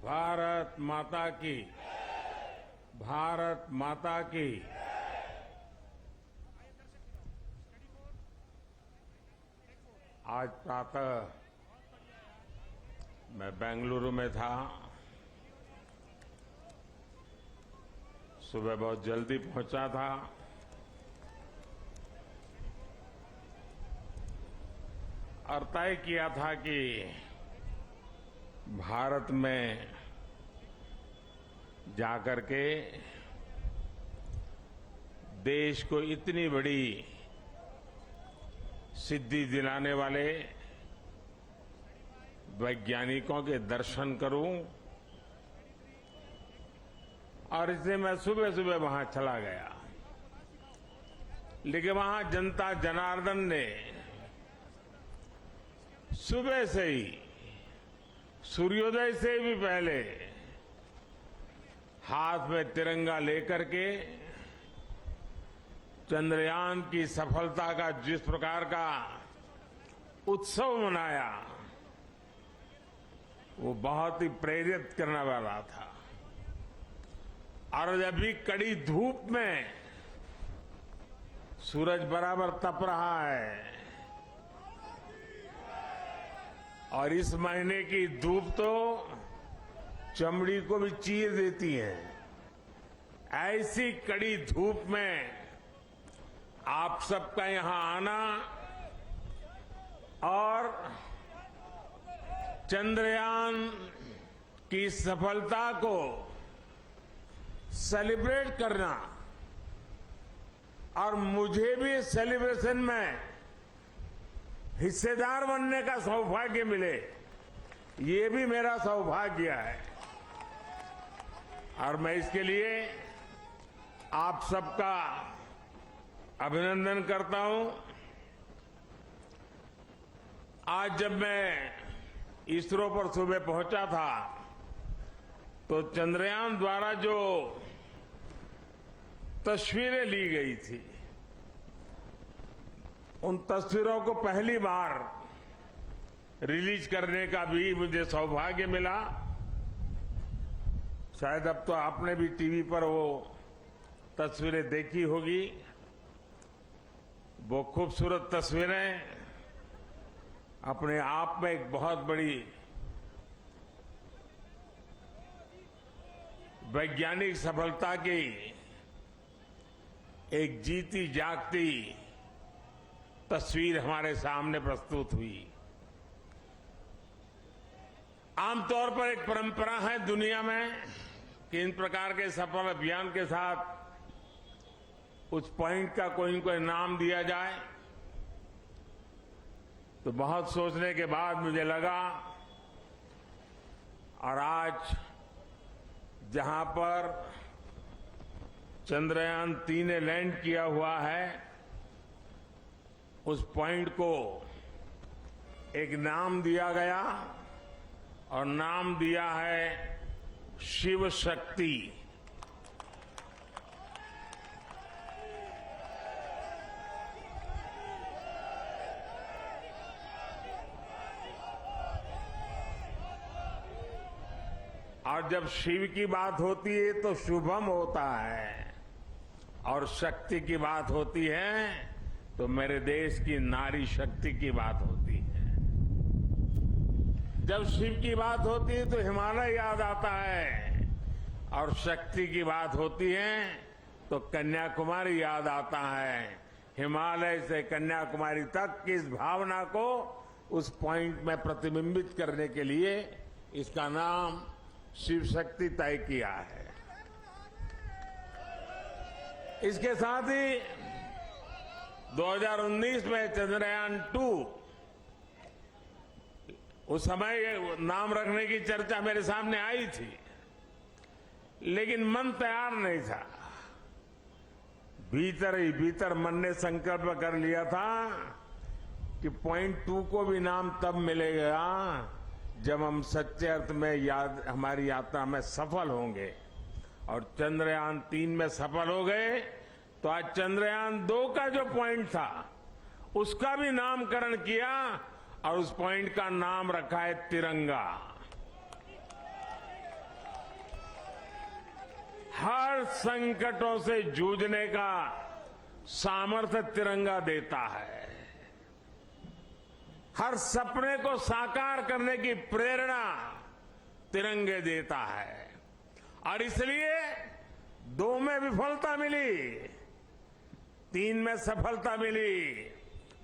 भारत माता की, भारत माता की। आज प्रातः मैं बेंगलुरु में था। सुबह बहुत जल्दी पहुंचा था। और तय किया था कि भारत में जाकर के देश को इतनी बड़ी सिद्धि दिलाने वाले वैज्ञानिकों के दर्शन करूं, और इसलिए मैं सुबह सुबह वहां चला गया। लेकिन वहां जनता जनार्दन ने सुबह से ही, सूर्योदय से भी पहले हाथ में तिरंगा लेकर के चंद्रयान की सफलता का जिस प्रकार का उत्सव मनाया, वो बहुत ही प्रेरित करने वाला था। और अभी कड़ी धूप में सूरज बराबर तप रहा है, और इस महीने की धूप तो चमड़ी को भी चीर देती है। ऐसी कड़ी धूप में आप सबका यहां आना और चंद्रयान की सफलता को सेलिब्रेट करना, और मुझे भी इस सेलिब्रेशन में हिस्सेदार बनने का सौभाग्य मिले, ये भी मेरा सौभाग्य है। और मैं इसके लिए आप सबका अभिनंदन करता हूं। आज जब मैं इसरो पर सुबह पहुंचा था, तो चंद्रयान द्वारा जो तस्वीरें ली गई थी, उन तस्वीरों को पहली बार रिलीज करने का भी मुझे सौभाग्य मिला। शायद अब तो आपने भी टीवी पर वो तस्वीरें देखी होगी। वो खूबसूरत तस्वीरें अपने आप में एक बहुत बड़ी वैज्ञानिक सफलता की एक जीती जागती तस्वीर हमारे सामने प्रस्तुत हुई। आमतौर पर एक परंपरा है दुनिया में कि इन प्रकार के सफल अभियान के साथ उस पॉइंट का कोई न कोई नाम दिया जाए। तो बहुत सोचने के बाद मुझे लगा, और आज जहां पर चंद्रयान 3 ने लैंड किया हुआ है, उस पॉइंट को एक नाम दिया गया, और नाम दिया है शिव शक्ति। और जब शिव की बात होती है तो शुभम होता है, और शक्ति की बात होती है तो मेरे देश की नारी शक्ति की बात होती है। जब शिव की बात होती है तो हिमालय याद आता है, और शक्ति की बात होती है तो कन्याकुमारी याद आता है। हिमालय से कन्याकुमारी तक की इस भावना को उस पॉइंट में प्रतिबिंबित करने के लिए इसका नाम शिव शक्ति तय किया है। इसके साथ ही 2019 में चंद्रयान 2, उस समय नाम रखने की चर्चा मेरे सामने आई थी, लेकिन मन तैयार नहीं था। भीतर ही भीतर मन ने संकल्प कर लिया था कि पॉइंट 2 को भी नाम तब मिलेगा जब हम सच्चे अर्थ में हमारी यात्रा में सफल होंगे। और चंद्रयान 3 में सफल हो गए, तो आज चंद्रयान 2 का जो पॉइंट था उसका भी नामकरण किया, और उस पॉइंट का नाम रखा है तिरंगा। हर संकटों से जूझने का सामर्थ्य तिरंगा देता है। हर सपने को साकार करने की प्रेरणा तिरंगे देता है। और इसलिए 2 में विफलता मिली, 3 में सफलता मिली,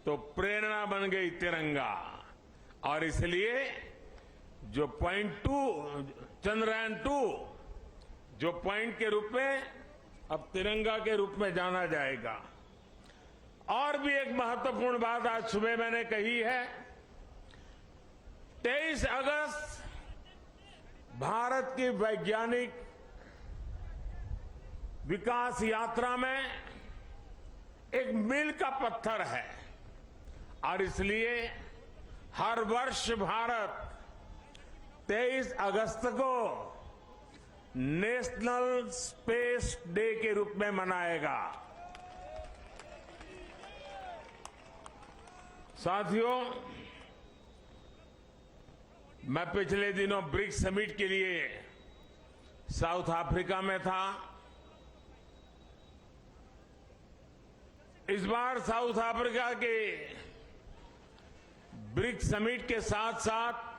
तो प्रेरणा बन गई तिरंगा। और इसलिए जो चंद्रयान 2 जो पॉइंट के रूप में अब तिरंगा के रूप में जाना जाएगा। और भी एक महत्वपूर्ण बात आज सुबह मैंने कही है। 23 अगस्त भारत की वैज्ञानिक विकास यात्रा में एक मील का पत्थर है। और इसलिए हर वर्ष भारत 23 अगस्त को नेशनल स्पेस डे के रूप में मनाएगा। साथियों, मैं पिछले दिनों ब्रिक्स समिट के लिए साउथ अफ्रीका में था। इस बार साउथ अफ्रीका के ब्रिक्स समिट के साथ साथ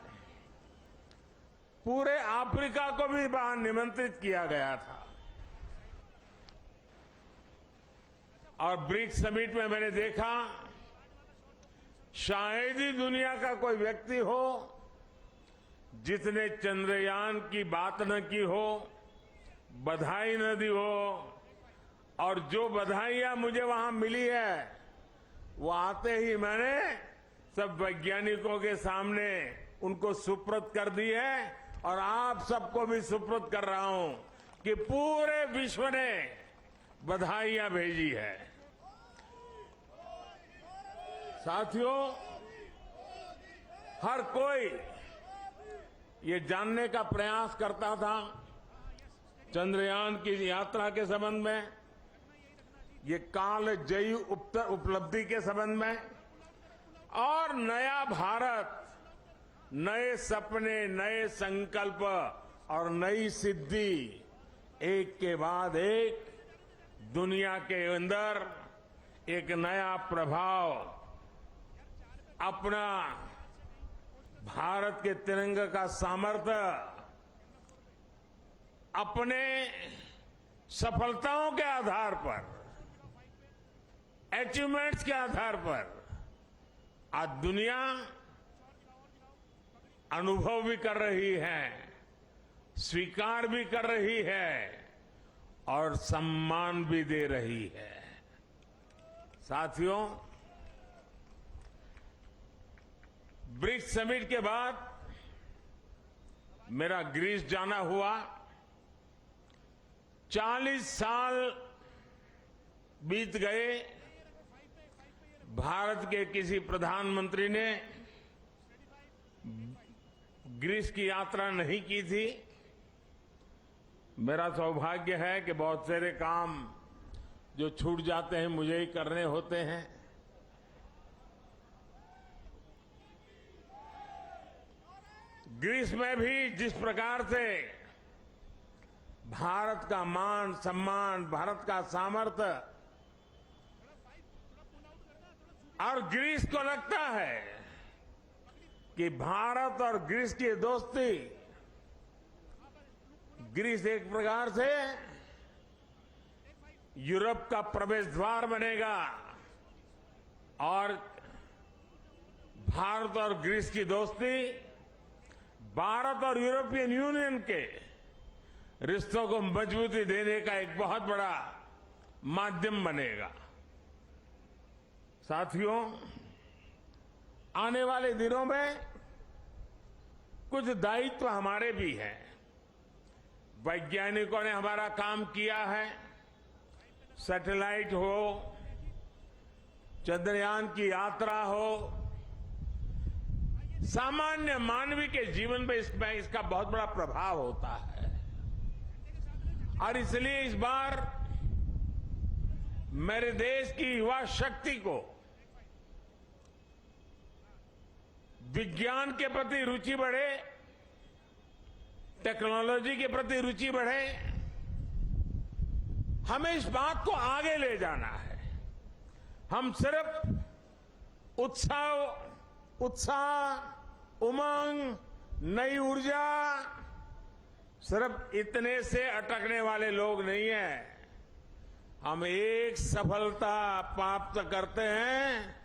पूरे अफ्रीका को भी वहां निमंत्रित किया गया था। और ब्रिक्स समिट में मैंने देखा, शायद ही दुनिया का कोई व्यक्ति हो जिसने चंद्रयान की बात न की हो, बधाई न दी हो। और जो बधाइयां मुझे वहां मिली है, वो आते ही मैंने सब वैज्ञानिकों के सामने उनको सुपुर्द कर दी है। और आप सबको भी सुपुर्द कर रहा हूं कि पूरे विश्व ने बधाइयां भेजी है। साथियों, हर कोई ये जानने का प्रयास करता था चंद्रयान की यात्रा के संबंध में, ये कालजयी उपलब्धि के संबंध में, और नया भारत, नए सपने, नए संकल्प और नई सिद्धि एक के बाद एक दुनिया के अंदर एक नया प्रभाव अपना भारत के तिरंगे का सामर्थ्य अपने सफलताओं के आधार पर, अचीवमेंट्स के आधार पर आज दुनिया अनुभव भी कर रही है, स्वीकार भी कर रही है और सम्मान भी दे रही है। साथियों, ब्रिक्स समिट के बाद मेरा ग्रीस जाना हुआ। 40 साल बीत गए, भारत के किसी प्रधानमंत्री ने ग्रीस की यात्रा नहीं की थी। मेरा सौभाग्य है कि बहुत सारे काम जो छूट जाते हैं मुझे ही करने होते हैं। ग्रीस में भी जिस प्रकार से भारत का मान सम्मान, भारत का सामर्थ्य, और ग्रीस को लगता है कि भारत और ग्रीस की दोस्ती, ग्रीस एक प्रकार से यूरोप का प्रवेश द्वार बनेगा और भारत और ग्रीस की दोस्ती भारत और यूरोपियन यूनियन के रिश्तों को मजबूती देने का एक बहुत बड़ा माध्यम बनेगा। साथियों, आने वाले दिनों में कुछ दायित्व हमारे भी हैं। वैज्ञानिकों ने हमारा काम किया है, सैटेलाइट हो, चंद्रयान की यात्रा हो, सामान्य मानवीय के जीवन में इसका बहुत बड़ा प्रभाव होता है। और इसलिए इस बार मेरे देश की युवा शक्ति को विज्ञान के प्रति रुचि बढ़े, टेक्नोलॉजी के प्रति रुचि बढ़े, हमें इस बात को आगे ले जाना है। हम सिर्फ उत्साह, उमंग, नई ऊर्जा, सिर्फ इतने से अटकने वाले लोग नहीं हैं। हम एक सफलता प्राप्त करते हैं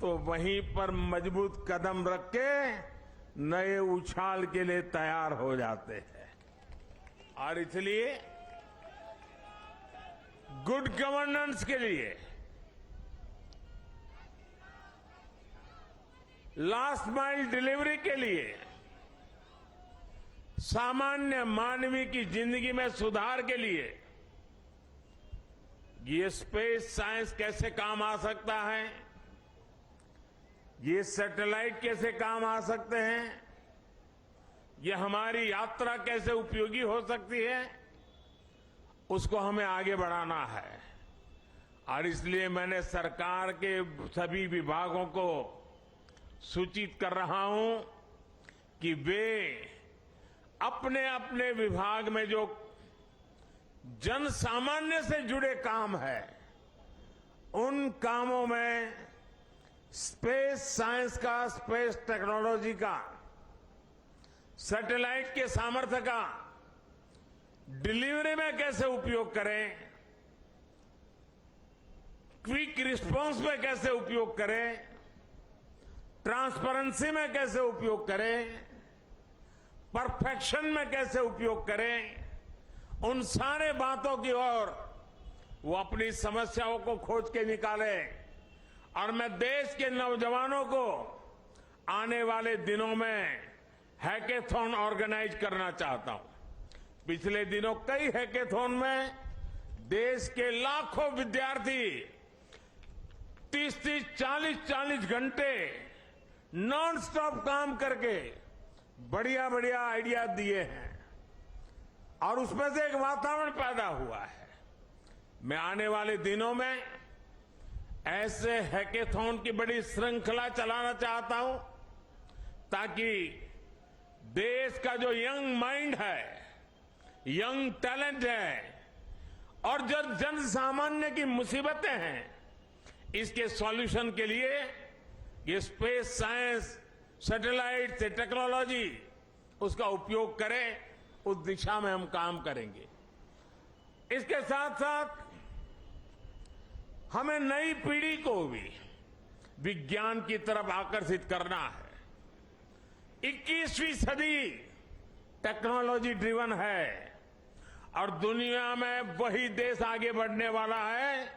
तो वहीं पर मजबूत कदम रख के नए उछाल के लिए तैयार हो जाते हैं। और इसलिए गुड गवर्नेंस के लिए, लास्ट माइल डिलीवरी के लिए, सामान्य मानवीय की जिंदगी में सुधार के लिए ये स्पेस साइंस कैसे काम आ सकता है, ये सैटेलाइट कैसे काम आ सकते हैं, ये हमारी यात्रा कैसे उपयोगी हो सकती है, उसको हमें आगे बढ़ाना है। और इसलिए मैंने सरकार के सभी विभागों को सूचित कर रहा हूं कि वे अपने अपने विभाग में जो जन सामान्य से जुड़े काम है, उन कामों में स्पेस साइंस का, स्पेस टेक्नोलॉजी का, सैटेलाइट के सामर्थ्य का डिलीवरी में कैसे उपयोग करें, क्विक रिस्पांस में कैसे उपयोग करें, ट्रांसपेरेंसी में कैसे उपयोग करें, परफेक्शन में कैसे उपयोग करें, उन सारे बातों की ओर वो अपनी समस्याओं को खोज के निकाले। और मैं देश के नौजवानों को आने वाले दिनों में हैकेथॉन ऑर्गेनाइज करना चाहता हूं। पिछले दिनों कई हैकेथॉन में देश के लाखों विद्यार्थी 30-30, 40-40 घंटे नॉन स्टॉप काम करके बढ़िया बढ़िया आइडिया दिए हैं और उसमें से एक वातावरण पैदा हुआ है। मैं आने वाले दिनों में ऐसे हैकेथॉन की बड़ी श्रृंखला चलाना चाहता हूं ताकि देश का जो यंग माइंड है, यंग टैलेंट है और जो जन सामान्य की मुसीबतें हैं, इसके सॉल्यूशन के लिए ये स्पेस साइंस, सैटेलाइट से टेक्नोलॉजी, उसका उपयोग करें। उस दिशा में हम काम करेंगे। इसके साथ साथ हमें नई पीढ़ी को भी विज्ञान की तरफ आकर्षित करना है। 21वीं सदी टेक्नोलॉजी ड्रिवन है और दुनिया में वही देश आगे बढ़ने वाला है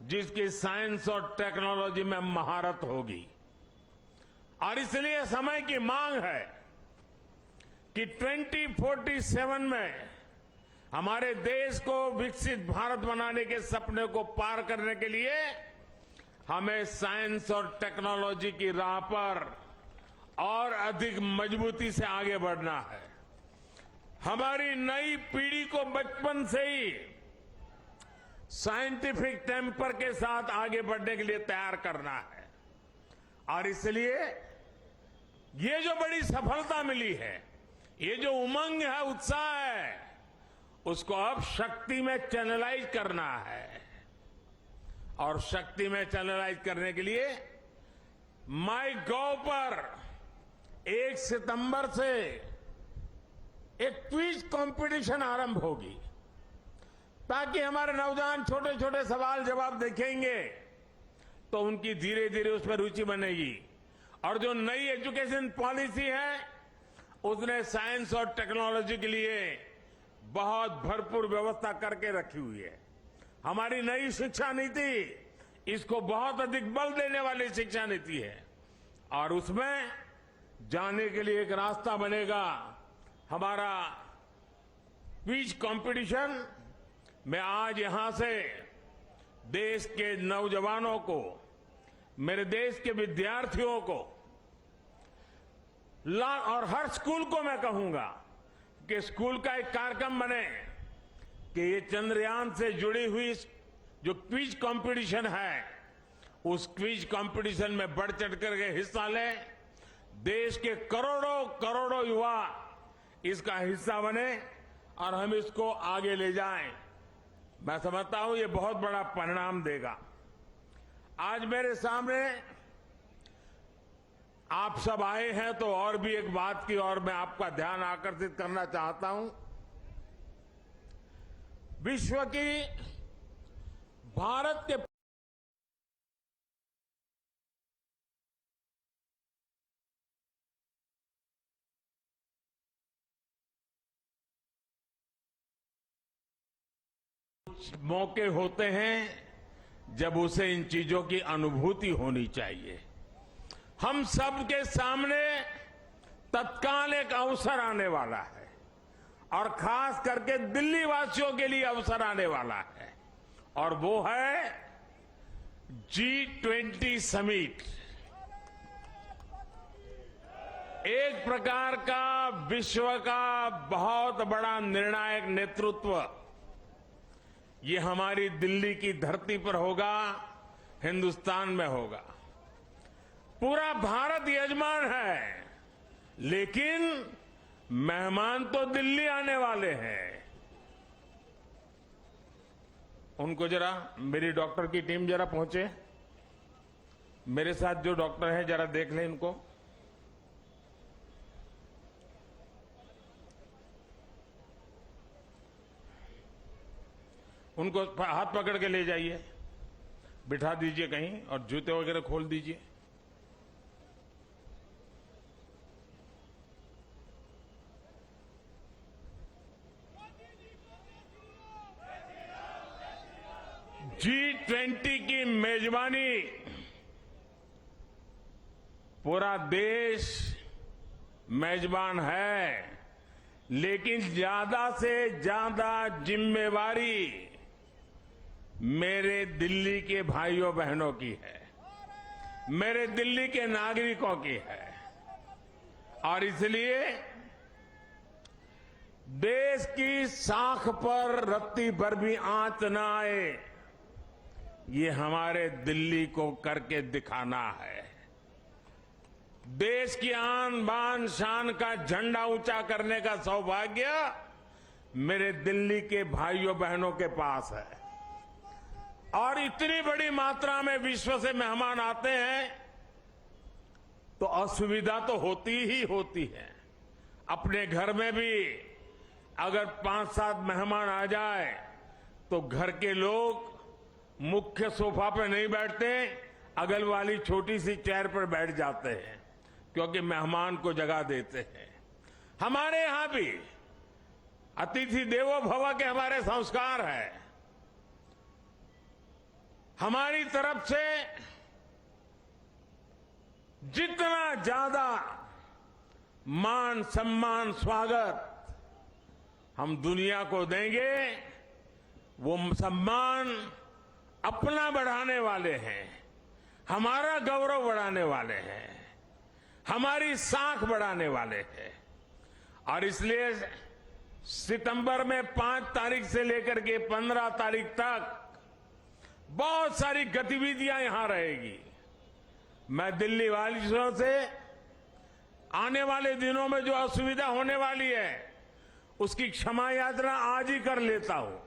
जिसकी साइंस और टेक्नोलॉजी में महारत होगी। और इसलिए समय की मांग है कि 2047 में हमारे देश को विकसित भारत बनाने के सपने को पार करने के लिए हमें साइंस और टेक्नोलॉजी की राह पर और अधिक मजबूती से आगे बढ़ना है। हमारी नई पीढ़ी को बचपन से ही साइंटिफिक टेम्पर के साथ आगे बढ़ने के लिए तैयार करना है। और इसलिए ये जो बड़ी सफलता मिली है, ये जो उमंग है, उत्साह है, उसको अब शक्ति में चैनलाइज करना है। और शक्ति में चैनलाइज करने के लिए माईगॉव पर 1 सितंबर से एक क्विज कंपटीशन आरंभ होगी ताकि हमारे नौजवान छोटे छोटे सवाल जवाब देखेंगे तो उनकी धीरे धीरे उस पर रुचि बनेगी। और जो नई एजुकेशन पॉलिसी है उसने साइंस और टेक्नोलॉजी के लिए बहुत भरपूर व्यवस्था करके रखी हुई है। हमारी नई शिक्षा नीति इसको बहुत अधिक बल देने वाली शिक्षा नीति है और उसमें जाने के लिए एक रास्ता बनेगा। हमारा क्विज कंपटीशन, मैं आज यहां से देश के नौजवानों को, मेरे देश के विद्यार्थियों को और हर स्कूल को मैं कहूंगा कि स्कूल का एक कार्यक्रम बने कि ये चंद्रयान से जुड़ी हुई जो क्विज कंपटीशन है, उस क्विज कंपटीशन में बढ़ चढ़ करके हिस्सा लें। देश के करोड़ों करोड़ों युवा इसका हिस्सा बने और हम इसको आगे ले जाएं। मैं समझता हूं ये बहुत बड़ा परिणाम देगा। आज मेरे सामने आप सब आए हैं तो और भी एक बात की ओर मैं आपका ध्यान आकर्षित करना चाहता हूं। विश्व की भारत के मौके होते हैं जब उसे इन चीजों की अनुभूति होनी चाहिए। हम सबके सामने तत्काल एक अवसर आने वाला है और खास करके दिल्ली वासियों के लिए अवसर आने वाला है और वो है G20 समिट। एक प्रकार का विश्व का बहुत बड़ा निर्णायक नेतृत्व ये हमारी दिल्ली की धरती पर होगा, हिंदुस्तान में होगा। पूरा भारत यजमान है, लेकिन मेहमान तो दिल्ली आने वाले हैं। उनको जरा मेरी डॉक्टर की टीम जरा पहुंचे, मेरे साथ जो डॉक्टर हैं जरा देख लें इनको। उनको हाथ पकड़ के ले जाइए, बिठा दीजिए कहीं और जूते वगैरह खोल दीजिए। G20 की मेजबानी पूरा देश मेजबान है, लेकिन ज्यादा से ज्यादा जिम्मेवारी मेरे दिल्ली के भाइयों बहनों की है, मेरे दिल्ली के नागरिकों की है। और इसलिए देश की साख पर रत्ती भर भी आंच न आए, ये हमारे दिल्ली को करके दिखाना है। देश की आन बान शान का झंडा ऊंचा करने का सौभाग्य मेरे दिल्ली के भाइयों बहनों के पास है। और इतनी बड़ी मात्रा में विश्व से मेहमान आते हैं तो असुविधा तो होती ही होती है। अपने घर में भी अगर 5-7 मेहमान आ जाए तो घर के लोग मुख्य सोफा पर नहीं बैठते, अगल वाली छोटी सी चेयर पर बैठ जाते हैं, क्योंकि मेहमान को जगह देते हैं। हमारे यहां भी अतिथि देवो भव के हमारे संस्कार है। हमारी तरफ से जितना ज्यादा मान सम्मान स्वागत हम दुनिया को देंगे, वो सम्मान अपना बढ़ाने वाले हैं, हमारा गौरव बढ़ाने वाले हैं, हमारी साख बढ़ाने वाले हैं। और इसलिए सितंबर में 5 तारीख से लेकर के 15 तारीख तक बहुत सारी गतिविधियां यहां रहेगी। मैं दिल्ली वासियों से आने वाले दिनों में जो असुविधा होने वाली है उसकी क्षमा याचना आज ही कर लेता हूं।